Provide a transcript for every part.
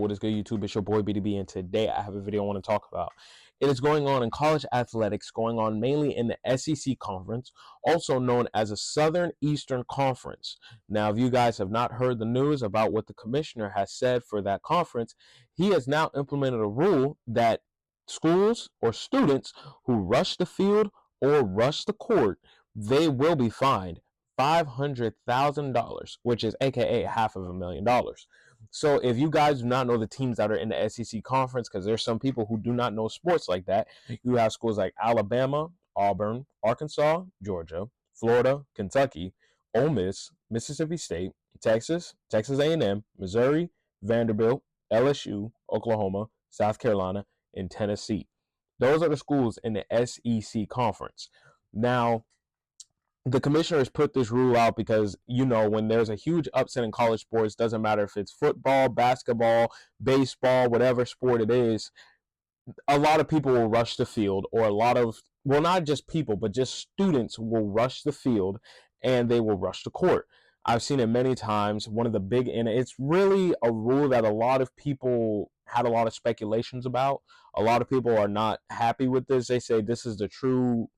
what is good, YouTube? It's your boy BDB, and today I have a video I want to talk about. It is going on in college athletics, going on mainly in the SEC Conference, also known as a Southern Eastern Conference. Now, if you guys have not heard the news about what the commissioner has said for that conference, he has now implemented a rule that schools or students who rush the field or rush the court, they will be fined $500,000, which is aka $500,000. So if you guys do not know the teams that are in the SEC conference, because there's some people who do not know sports like that, you have schools like Alabama, Auburn, Arkansas, Georgia, Florida, Kentucky, Ole Miss, Mississippi State, Texas, Texas A&M, Missouri, Vanderbilt, LSU, Oklahoma, South Carolina, and Tennessee. Those are the schools in the SEC conference. Now, the commissioner has put this rule out because, when there's a huge upset in college sports, doesn't matter if it's football, basketball, baseball, whatever sport it is, a lot of people will rush the field, or not just people, but just students will rush the field and they will rush the court. I've seen it many times. And it's really a rule that a lot of people had a lot of speculations about. A lot of people are not happy with this. They say this is the true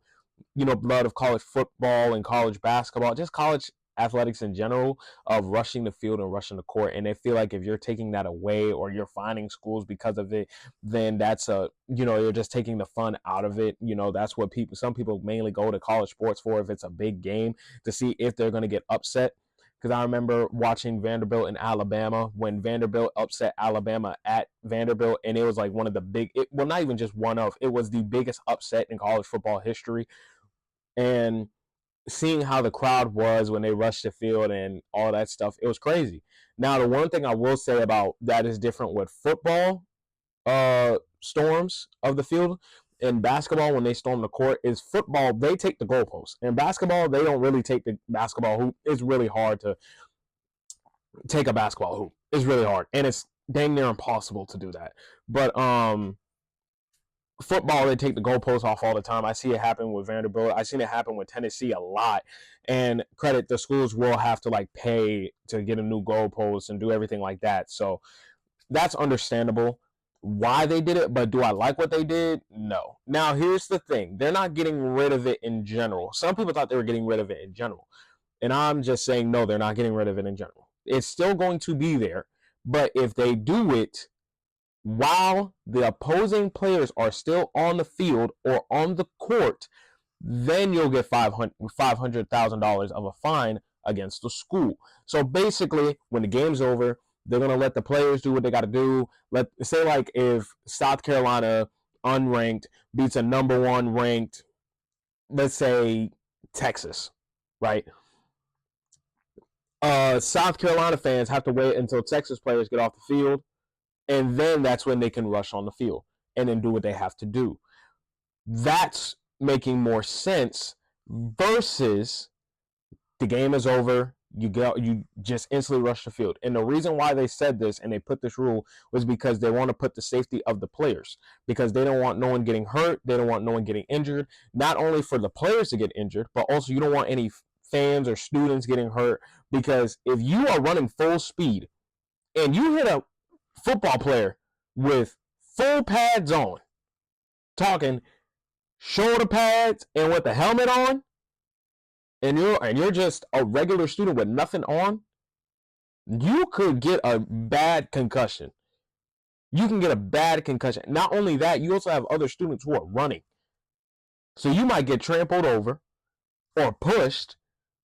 blood of college football and college basketball, just college athletics in general, of rushing the field and rushing the court. And they feel like if you're taking that away or you're finding schools because of it, then that's you're just taking the fun out of it. That's what some people mainly go to college sports for, if it's a big game, to see if they're going to get upset. Because I remember watching Vanderbilt and Alabama, when Vanderbilt upset Alabama at Vanderbilt, and it was like not even just it was the biggest upset in college football history. And seeing how the crowd was when they rushed the field and all that stuff, it was crazy. Now, the one thing I will say about that is different with football storms of the field. In basketball, when they storm the court, is football, they take the goalposts. In basketball, they don't really take the basketball hoop. It's really hard to take a basketball hoop. It's really hard, and it's dang near impossible to do that. But football, they take the goalposts off all the time. I see it happen with Vanderbilt. I've seen it happen with Tennessee a lot. And credit, the schools will have to pay to get a new goalpost and do everything like that. So that's understandable why they did it, but do I like what they did? No. Now, here's the thing. They're not getting rid of it in general. Some people thought they were getting rid of it in general. And I'm just saying, no, they're not getting rid of it in general. It's still going to be there. But if they do it while the opposing players are still on the field or on the court, then you'll get $500,000 of a fine against the school. So basically, when the game's over, they're going to let the players do what they got to do. Say if South Carolina, unranked, beats a number one ranked, let's say Texas, right? South Carolina fans have to wait until Texas players get off the field, and then that's when they can rush on the field and then do what they have to do. That's making more sense versus the game is over. You just instantly rush the field. And the reason why they said this and they put this rule was because they want to put the safety of the players, because they don't want no one getting hurt. They don't want no one getting injured. Not only for the players to get injured, but also you don't want any fans or students getting hurt, because if you are running full speed and you hit a football player with full pads on, talking shoulder pads and with the helmet on, and you're just a regular student with nothing on, you could get a bad concussion. You can get a bad concussion. Not only that, you also have other students who are running. So you might get trampled over or pushed.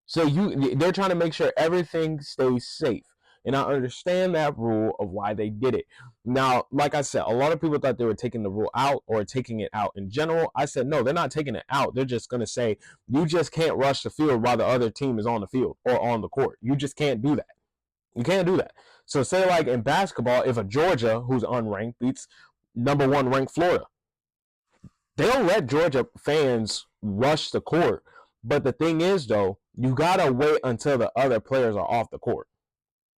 So they're trying to make sure everything stays safe. And I understand that rule of why they did it. Now, like I said, a lot of people thought they were taking the rule out or taking it out in general. I said, no, they're not taking it out. They're just going to say, you just can't rush the field while the other team is on the field or on the court. You just can't do that. You can't do that. So say in basketball, if a Georgia who's unranked beats number one ranked Florida, they'll let Georgia fans rush the court. But the thing is, though, you got to wait until the other players are off the court.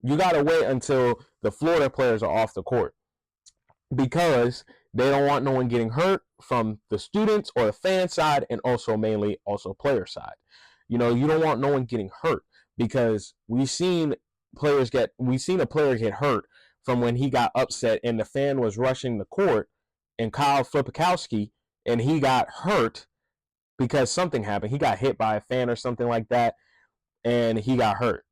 You got to wait until the Florida players are off the court, because they don't want no one getting hurt from the students or the fan side, and also mainly player side. You don't want no one getting hurt, because we've seen a player get hurt from when he got upset and the fan was rushing the court and Kyle Filipowski, and he got hurt because something happened. He got hit by a fan or something like that, and he got hurt.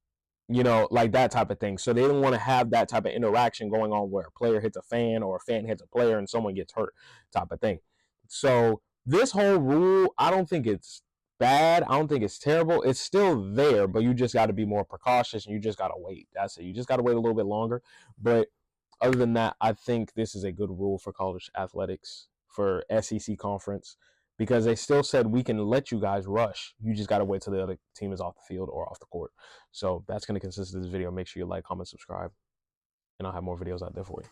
You know, like that type of thing. So they didn't want to have that type of interaction going on where a player hits a fan or a fan hits a player and someone gets hurt type of thing. So this whole rule, I don't think it's bad. I don't think it's terrible. It's still there, but you just got to be more precautious and you just got to wait. That's it. You just got to wait a little bit longer. But other than that, I think this is a good rule for college athletics, for SEC conference, because they still said we can let you guys rush. You just got to wait till the other team is off the field or off the court. So that's going to consist of this video. Make sure you like, comment, subscribe, and I'll have more videos out there for you.